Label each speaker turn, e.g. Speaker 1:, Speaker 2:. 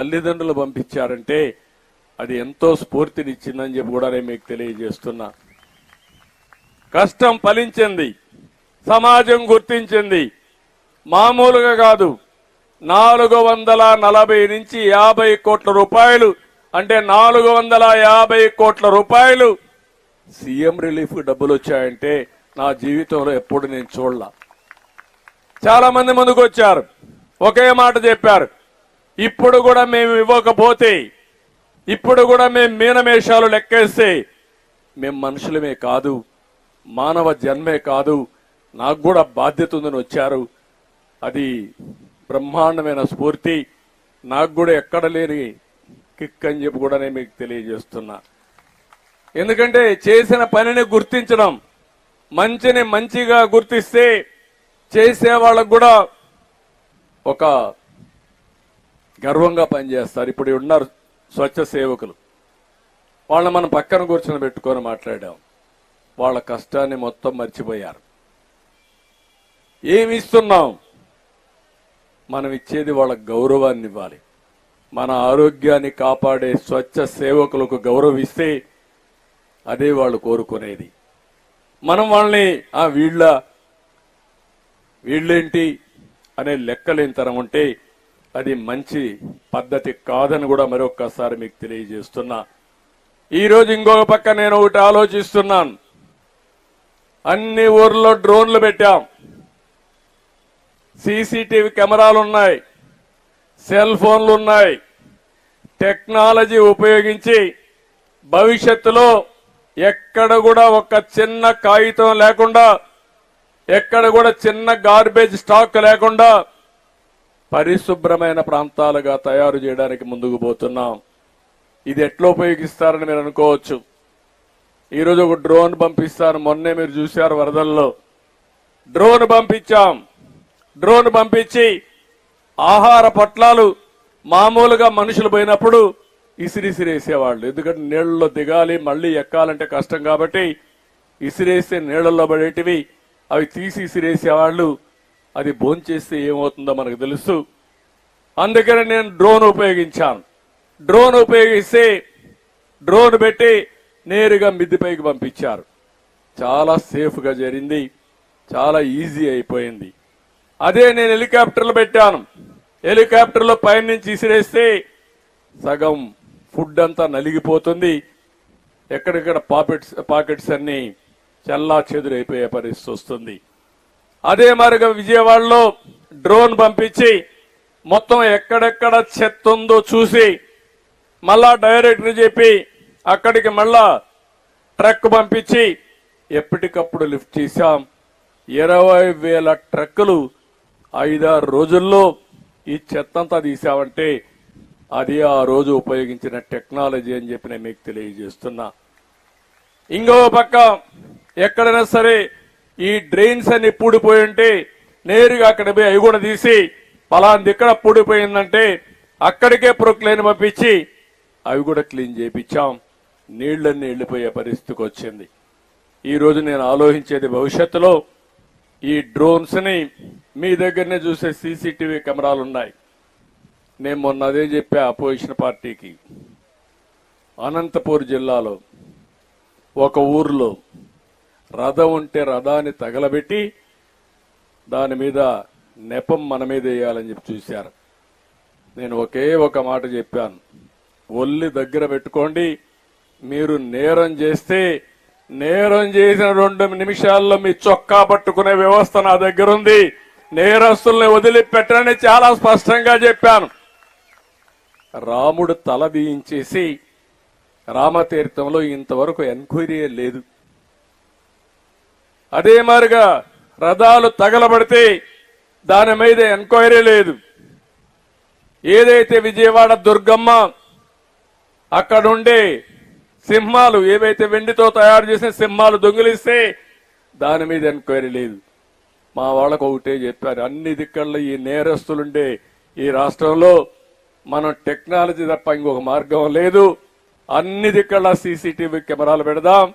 Speaker 1: తల్లిదండ్రులు పంపించారంటే అది ఎంతో స్ఫూర్తినిచ్చిందని చెప్పి కూడా నేను మీకు తెలియజేస్తున్నా. కష్టం ఫలించింది, సమాజం గుర్తించింది. మామూలుగా కాదు, 440 నుంచి 50 కోట్ల రూపాయలు, అంటే 450 కోట్ల రూపాయలు సీఎం రిలీఫ్ డబ్బులు వచ్చాయంటే నా జీవితంలో ఎప్పుడు నేను చూడలా. చాలా మంది ముందుకు వచ్చారు, ఒకే మాట చెప్పారు, ఇప్పుడు కూడా మేము ఇవ్వకపోతే, ఇప్పుడు కూడా మేము మీనమేషాలు లెక్కేస్తే మేము మనుషులమే కాదు, మానవ జన్మే కాదు, నాకు కూడా బాధ్యత ఉందని వచ్చారు. అది బ్రహ్మాండమైన స్ఫూర్తి, నాకు కూడా ఎక్కడ లేని కిక్ అని చెప్పి కూడా నేను మీకు తెలియజేస్తున్నా. ఎందుకంటే చేసిన పనిని గుర్తించడం, మంచిని మంచిగా గుర్తిస్తే చేసే వాళ్ళకు కూడా ఒక గర్వంగా పనిచేస్తారు. ఇప్పుడు ఉన్నారు స్వచ్ఛ సేవకులు, వాళ్ళని మనం పక్కన కూర్చొని పెట్టుకొని మాట్లాడాం. వాళ్ళ కష్టాన్ని మొత్తం మర్చిపోయారు. ఏమి ఇస్తున్నాం? మనం ఇచ్చేది వాళ్ళ గౌరవాన్ని ఇవ్వాలి. మన ఆరోగ్యాన్ని కాపాడే స్వచ్ఛ సేవకులకు గౌరవిస్తే అదే వాళ్ళు కోరుకునేది. మనం వాళ్ళని వీళ్ళేంటి అనే లెక్కలేని తరం ఉంటే అది మంచి పద్ధతి కాదని కూడా మరొక్కసారి మీకు తెలియజేస్తున్నా. ఈరోజు ఇంకొక పక్క నేను ఒకటి ఆలోచిస్తున్నాను. అన్ని ఊర్లో డ్రోన్లు పెట్టాం, సీసీటీవీ కెమెరాలు ఉన్నాయి, సెల్ ఫోన్లు ఉన్నాయి. టెక్నాలజీ ఉపయోగించి భవిష్యత్తులో ఎక్కడ కూడా ఒక చిన్న కాగితం లేకుండా, ఎక్కడ కూడా చిన్న గార్బేజ్ స్టాక్ లేకుండా పరిశుభ్రమైన ప్రాంతాలుగా తయారు చేయడానికి ముందుకు పోతున్నాం. ఇది ఎట్లా ఉపయోగిస్తారని మీరు అనుకోవచ్చు. ఈరోజు ఒక డ్రోన్ పంపిస్తాను, మొన్నే మీరు చూశారు వరదల్లో డ్రోన్ పంపించాం. డ్రోన్ పంపించి ఆహార పొట్లాలు మామూలుగా మనుషులు పోయినప్పుడు ఇసిరిసిరేసేవాళ్ళు. ఎందుకంటే నీళ్లలో దిగాలి, మళ్లీ ఎక్కాలంటే కష్టం కాబట్టి ఇసిరేస్తే నీళ్లలో పడేటివి అవి తీసి ఇసిరేసేవాళ్ళు. అది భోంచేస్తే ఏమవుతుందో మనకు తెలుసు. అందుకని నేను డ్రోన్ ఉపయోగించాను. డ్రోన్ ఉపయోగిస్తే డ్రోన్ పెట్టి నేరుగా మిద్దిపైకి పంపించారు. చాలా సేఫ్గా జరిగింది, చాలా ఈజీ అయిపోయింది. అదే నేను హెలికాప్టర్లు పెట్టాను. హెలికాప్టర్లో పైనుంచి ఇసిరేస్తే సగం ఫుడ్ అంతా నలిగిపోతుంది, ఎక్కడెక్కడ పాకెట్స్ అన్ని చల్లా చెదురైపోయే పరిస్థితి వస్తుంది. అదే మరిగా విజయవాడలో డ్రోన్ పంపించి మొత్తం ఎక్కడెక్కడ చెత్త ఉందో చూసి మళ్ళా డైరెక్టర్ చెప్పి అక్కడికి మళ్ళా ట్రక్ పంపించి ఎప్పటికప్పుడు లిఫ్ట్ చేశాం. 20,000 ట్రక్కులు 5-6 రోజుల్లో ఈ చెత్తంతా తీసామంటే అది ఆ రోజు ఉపయోగించిన టెక్నాలజీ అని చెప్పి నేను మీకు తెలియజేస్తున్నా. ఇంకో పక్క ఎక్కడైనా సరే ఈ డ్రైన్స్ అన్ని పూడిపోయి ఉంటే నేరుగా అక్కడ పోయి అవి కూడా తీసి పలాంది ఇక్కడ పూడిపోయిందంటే అక్కడికే ప్రొక్లైన్ పంపించి అవి కూడా క్లీన్ చేయించాం. నీళ్లన్నీ వెళ్ళిపోయే పరిస్థితికి వచ్చింది. ఈ రోజు నేను ఆలోచించేది భవిష్యత్తులో ఈ డ్రోన్స్ ని మీ దగ్గరనే చూసే సీసీటీవీ కెమెరాలు ఉన్నాయి. నేను మొన్న అదే చెప్పా అపోజిషన్ పార్టీకి. అనంతపూర్ జిల్లాలో ఒక ఊర్లో రథం ఉంటే రథాన్ని తగలబెట్టి దాని మీద నెపం మన మీద వేయాలని చెప్పి చూశారు. నేను ఒకే ఒక మాట చెప్పాను, ఒల్లి దగ్గర పెట్టుకోండి. మీరు నేరం చేస్తే నేరం చేసిన 2 నిమిషాల్లో మీ చొక్కా పట్టుకునే వ్యవస్థ నా దగ్గర ఉంది. నేరస్తుల్ని వదిలిపెట్టని చాలా స్పష్టంగా చెప్పాను. రాముడు తల దీయించేసి రామతీర్థంలో ఇంతవరకు ఎంక్వైరీ లేదు. అదే మాదిరిగా రథాలు తగలబడితే దాని మీద ఎంక్వైరీ లేదు. ఏదైతే విజయవాడ దుర్గమ్మ అక్కడుండే సింహాలు ఏవైతే వెండితో తయారు చేసిన సింహాలు దొంగిలిస్తే దాని మీద ఎంక్వైరీ లేదు. మా వాళ్ళకు ఒకటే చెప్పారు, అన్ని దిక్కల్లో ఈ నేరస్తులుండే ఈ రాష్ట్రంలో మనం టెక్నాలజీ తప్ప ఇంకొక మార్గం లేదు. అన్ని దిక్కల్లా సీసీటీవీ కెమెరాలు పెడదాం.